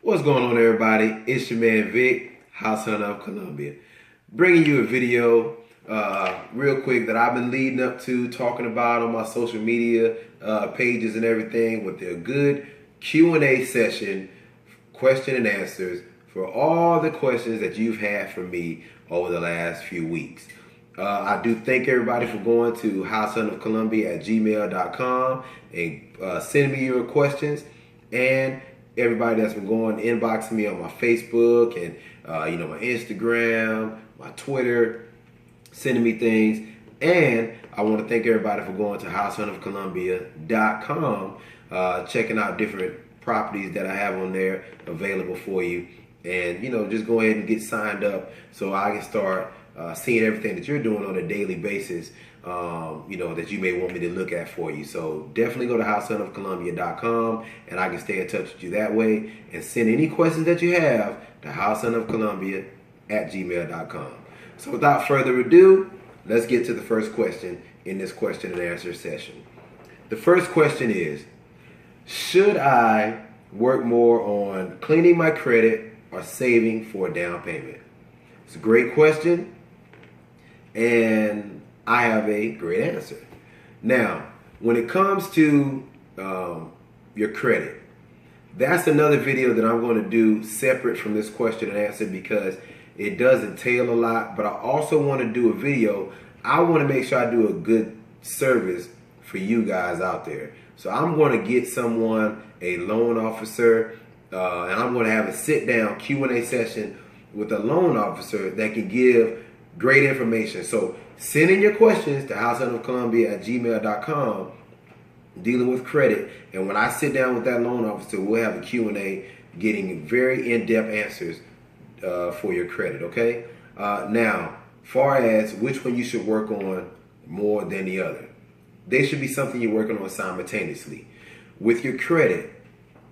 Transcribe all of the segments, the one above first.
What's going on, everybody? It's your man Vic, House Hunter of Columbia, bringing you a video real quick that I've been leading up to, talking about on my social media pages and everything, with a good Q&A session, question and answers for all the questions that you've had for me over the last few weeks. I do thank everybody for going to househuntofcolumbia@gmail.com and sending me your questions, and everybody that's been going inboxing me on my Facebook and my Instagram, my Twitter, sending me things. And I want to thank everybody for going to househuntofcolumbia.com, checking out different properties that I have on there available for you, and just go ahead and get signed up so I can start seeing everything that you're doing on a daily basis, that you may want me to look at for you. So definitely go to househuntofcolumbia.com and I can stay in touch with you that way, and send any questions that you have to househuntofcolumbia@gmail.com. So without further ado, let's get to the first question in this question and answer session. The first question is, should I work more on cleaning my credit or saving for a down payment? It's a great question, and I have a great answer. Now, when it comes to your credit, that's another video that I'm going to do separate from this question and answer, because it does entail a lot. But I also want to do a video. I want to make sure I do a good service for you guys out there. So I'm going to get someone, a loan officer, and I'm going to have a sit-down Q&A session with a loan officer that can give great information. So send in your questions to househuntofcolumbia@gmail.com dealing with credit, and when I sit down with that loan officer, we'll have a Q&A getting very in-depth answers for your credit, okay? Now, far as which one you should work on more than the other, they should be something you're working on simultaneously. With your credit,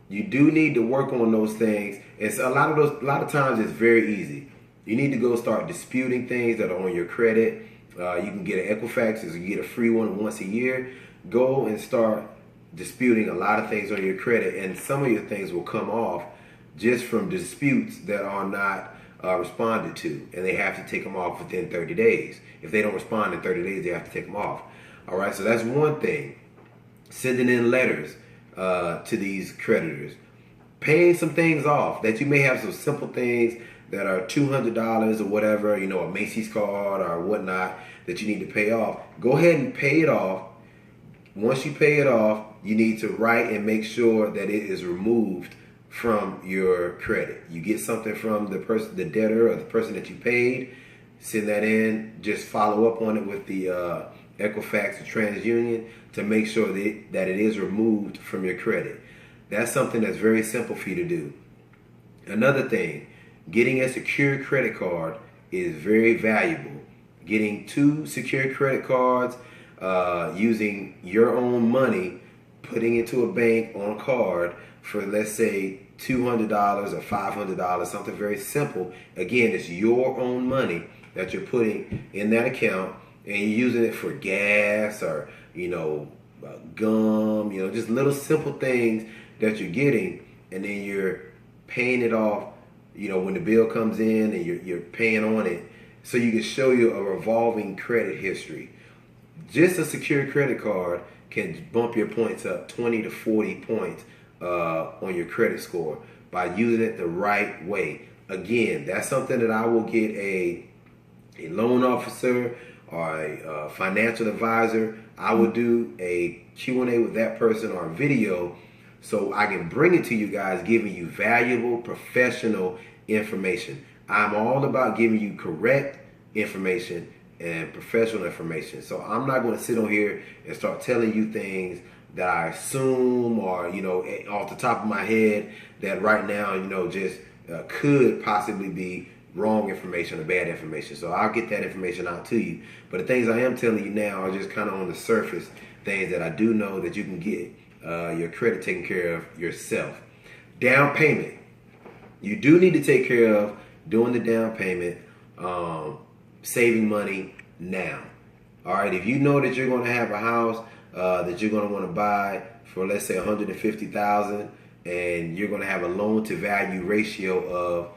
you do need to work on those things. It's a lot of times it's very easy. You need to go start disputing things that are on your credit. You can get an Equifax, you can get a free one once a year. Go and start disputing a lot of things on your credit, and some of your things will come off just from disputes that are not responded to, and they have to take them off within 30 days. If they don't respond in 30 days, they have to take them off. All right, so that's one thing. Sending in letters to these creditors, paying some things off that you may have, some simple things that are $200 or whatever, a Macy's card or whatnot that you need to pay off. Go ahead and pay it off. Once you pay it off, you need to write and make sure that it is removed from your credit. You get something from the person, the debtor, or the person that you paid, send that in. Just follow up on it with the Equifax or TransUnion to make sure that it is removed from your credit. That's something that's very simple for you to do. Another thing, getting a secure credit card is very valuable. Getting 2 secure credit cards, using your own money, putting into a bank on a card for, let's say, $200 or $500, something very simple. Again, it's your own money that you're putting in that account, and you're using it for gas or gum, just little simple things that you're getting, and then you're paying it off when the bill comes in, and you're paying on it, so you can show you a revolving credit history. Just a secure credit card can bump your points up 20 to 40 points on your credit score by using it the right way. Again, that's something that I will get a loan officer or a financial advisor. I will do a Q&A with that person, or a video, so I can bring it to you guys, giving you valuable professional information. I'm all about giving you correct information and professional information. So I'm not going to sit on here and start telling you things that I assume, or off the top of my head, that right now just could possibly be wrong information or bad information. So I'll get that information out to you. But the things I am telling you now are just kind of on the surface things that I do know that you can get your credit taken care of yourself. Down payment, you do need to take care of doing the down payment, saving money now. All right, if you know that you're going to have a house that you're going to want to buy for, let's say, $150,000, and you're going to have a loan to value ratio of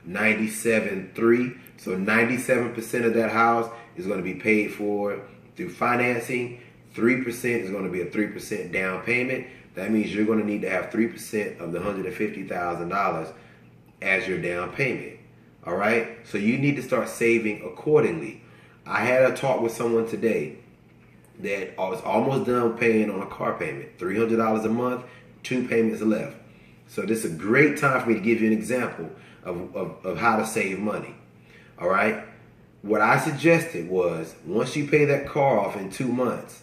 97.3. So 97% of that house is going to be paid for through financing. 3% is going to be a 3% down payment. That means you're going to need to have 3% of the $150,000 as your down payment. All right? So you need to start saving accordingly. I had a talk with someone today that was almost done paying on a car payment. $300 a month, 2 payments left. So this is a great time for me to give you an example of how to save money. All right? What I suggested was, once you pay that car off in 2 months,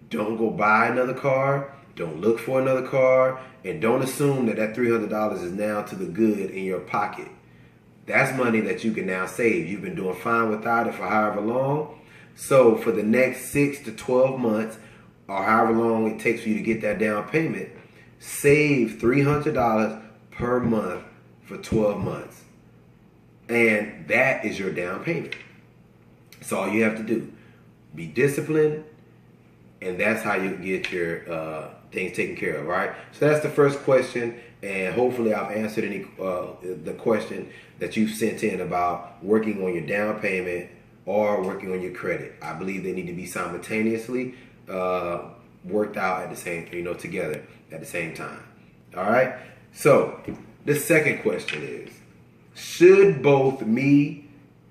don't go buy another car, don't look for another car, and don't assume that that $300 is now to the good in your pocket. That's money that you can now save. You've been doing fine without it for however long. So for the next 6 to 12 months, or however long it takes for you to get that down payment, save $300 per month for 12 months. And that is your down payment. That's all you have to do. Be disciplined, and that's how you get your things taken care of, right? So that's the first question, and hopefully I've answered any the question that you've sent in about working on your down payment or working on your credit. I believe they need to be simultaneously worked out at the same, together at the same time. All right. So the second question is, should both me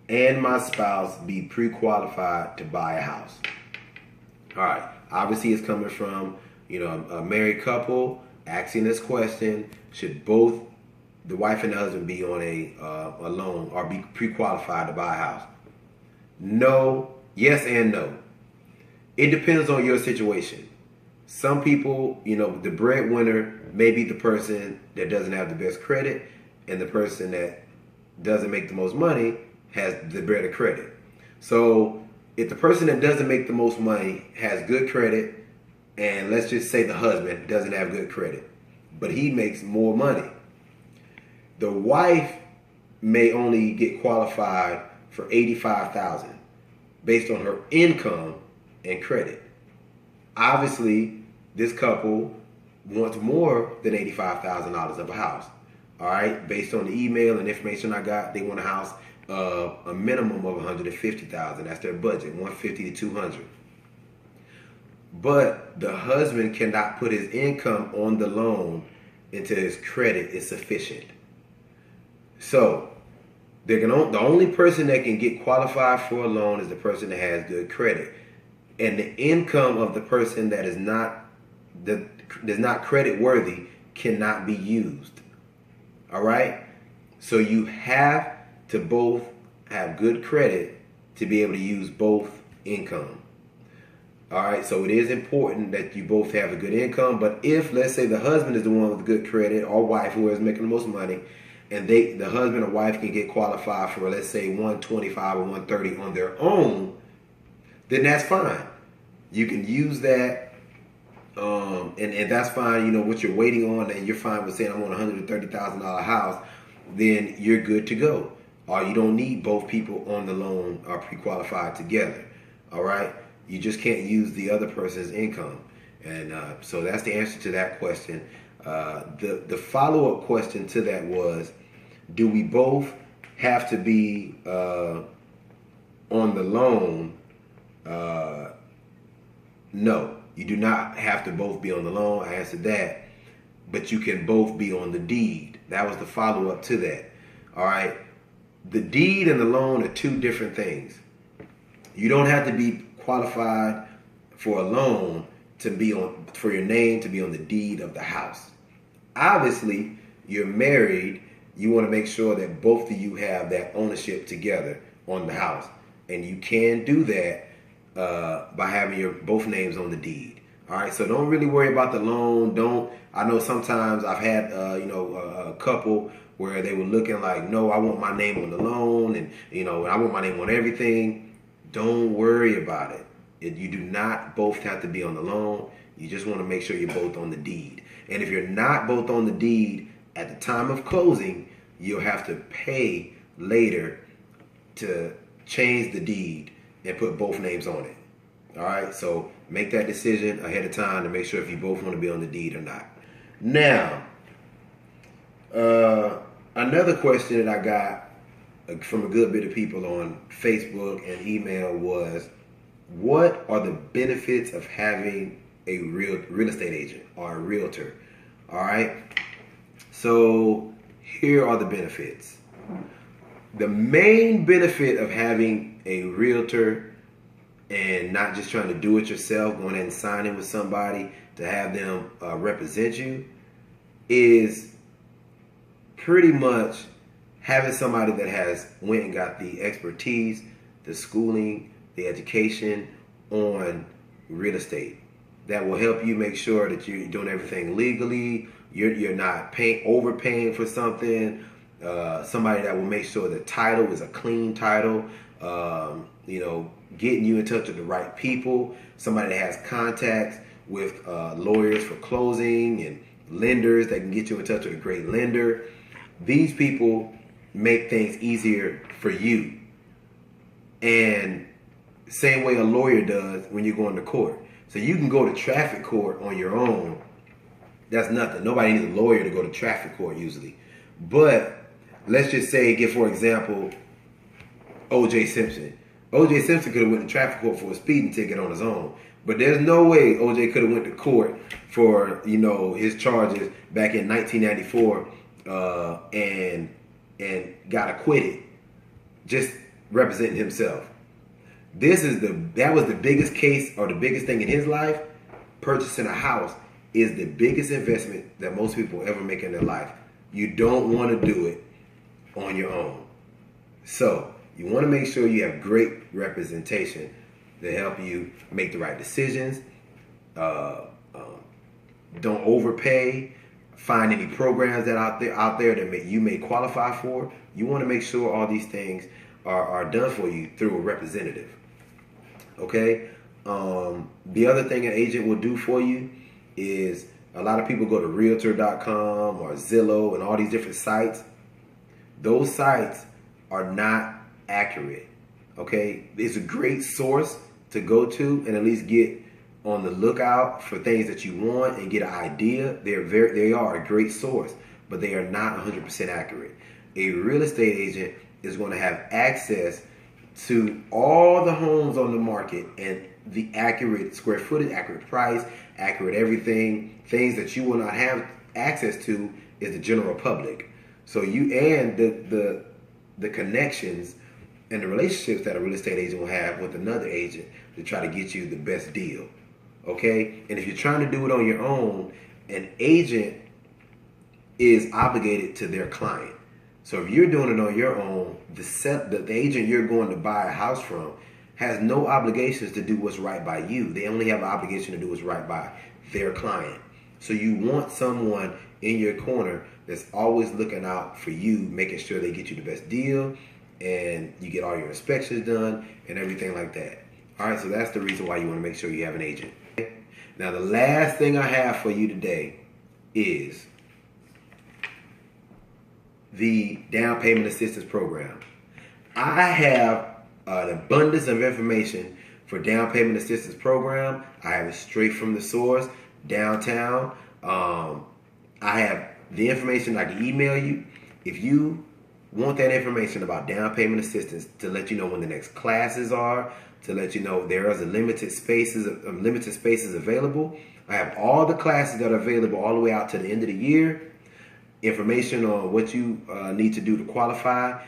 and my spouse be pre-qualified to buy a house? All right. Obviously, it's coming from, a married couple asking this question. Should both the wife and the husband be on a loan or be pre-qualified to buy a house? No. Yes and no. It depends on your situation. Some people, the breadwinner may be the person that doesn't have the best credit, and the person that doesn't make the most money has the better credit. So if the person that doesn't make the most money has good credit, and let's just say the husband doesn't have good credit, but he makes more money, the wife may only get qualified for $85,000 based on her income and credit. Obviously, this couple wants more than $85,000 of a house. All right, based on the email and information I got, they want a house a minimum of $150,000. That's their budget, $150 to $200. But the husband cannot put his income on the loan until his credit is sufficient. So the only person that can get qualified for a loan is the person that has good credit, and the income of the person that is not credit worthy cannot be used. All right, so you have to both have good credit to be able to use both income. All right, so it is important that you both have a good income. But if, let's say, the husband is the one with good credit, or wife, who is making the most money, and the husband or wife can get qualified for, let's say, 125 or 130 on their own, then that's fine. You can use that, and that's fine. What you're waiting on, and you're fine with saying, I want a $130,000 house, then you're good to go. Or you don't need both people on the loan or pre-qualified together. All right? You just can't use the other person's income. And so that's the answer to that question. The follow-up question to that was, do we both have to be on the loan? No, you do not have to both be on the loan. I answered that. But you can both be on the deed. That was the follow-up to that. All right? The deed and the loan are two different things. You don't have to be qualified for a loan for your name to be on the deed of the house. Obviously, you're married. You want to make sure that both of you have that ownership together on the house, and you can do that by having your both names on the deed. All right, so don't really worry about the loan. I know sometimes I've had a couple where they were looking like, no, I want my name on the loan, and I want my name on everything. Don't worry about it. You do not both have to be on the loan. You just want to make sure you're both on the deed. And if you're not both on the deed at the time of closing, you'll have to pay later to change the deed and put both names on it. All right, so make that decision ahead of time to make sure if you both want to be on the deed or not. Now, another question that I got from a good bit of people on Facebook and email was, what are the benefits of having a real estate agent or a realtor? All right. So here are the benefits. The main benefit of having a realtor and not just trying to do it yourself, going ahead and signing with somebody to have them represent you, is pretty much having somebody that has went and got the expertise, the schooling, the education on real estate. That will help you make sure that you're doing everything legally. You're not overpaying for something. Somebody that will make sure the title is a clean title. Getting you in touch with the right people. Somebody that has contacts with lawyers for closing and lenders that can get you in touch with a great lender. These people make things easier for you. And same way a lawyer does when you're going to court. So you can go to traffic court on your own. That's nothing. Nobody needs a lawyer to go to traffic court usually. But let's just say, for example, O.J. Simpson. O.J. Simpson could have went to traffic court for a speeding ticket on his own. But there's no way O.J. could have went to court for, his charges back in 1994 and got acquitted just representing himself. That was the biggest case or the biggest thing in his life. Purchasing a house is the biggest investment that most people ever make in their life. You don't want to do it on your own. So you want to make sure you have great representation to help you make the right decisions. Don't overpay. Find any programs that out there that you may qualify for. You want to make sure all these things are done for you through a representative. Okay. The other thing an agent will do for you is, a lot of people go to Realtor.com or Zillow and all these different sites. Those sites are not accurate. Okay, it's a great source to go to and at least get on the lookout for things that you want and get an idea. They are a great source, but they are not 100% accurate. A real estate agent is going to have access to all the homes on the market and the accurate square footage, accurate price, accurate everything. Things that you will not have access to is the general public. So you and the connections and the relationships that a real estate agent will have with another agent to try to get you the best deal. Okay? And if you're trying to do it on your own, an agent is obligated to their client. So if you're doing it on your own, the agent you're going to buy a house from has no obligations to do what's right by you. They only have an obligation to do what's right by their client. So you want someone in your corner that's always looking out for you, making sure they get you the best deal and you get all your inspections done and everything like that. All right, so that's the reason why you want to make sure you have an agent. Now, the last thing I have for you today is the down payment assistance program. I have an abundance of information for down payment assistance program. I have it straight from the source, downtown. I have the information I can email you. If you want that information about down payment assistance, to let you know when the next classes are, to let you know there is limited spaces available. I have all the classes that are available all the way out to the end of the year. Information on what you need to do to qualify,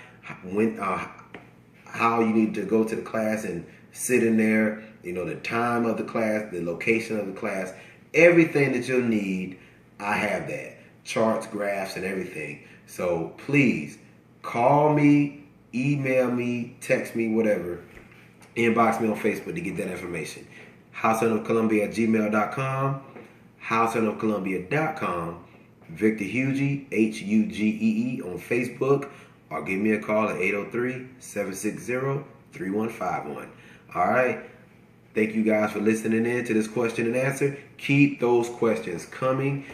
how you need to go to the class and sit in there, the time of the class, the location of the class, everything that you'll need, I have that. Charts, graphs, and everything. So please call me, email me, text me, whatever. Inbox me on Facebook to get that information. HouseOfColumbia@gmail.com, HouseOfColumbia.com, Victor Hugie, Hugee on Facebook, or give me a call at 803-760-3151. All right. Thank you guys for listening in to this question and answer. Keep those questions coming.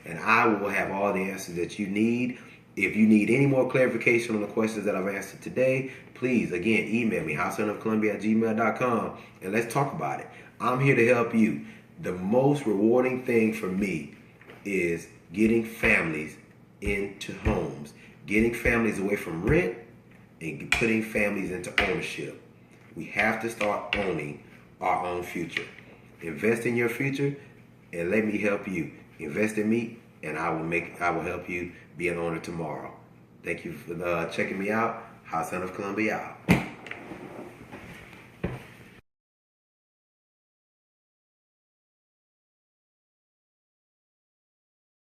And I will have all the answers that you need. If you need any more clarification on the questions that I've answered today, please, again, email me, HouseOfColumbia@gmail.com, and let's talk about it. I'm here to help you. the most rewarding thing for me is getting families into homes, getting families away from rent and putting families into ownership. We have to start owning our own future. Invest in your future and let me help you. Invest in me and I will help you be an owner tomorrow. Thank you for checking me out. Hot Son of Columbia out.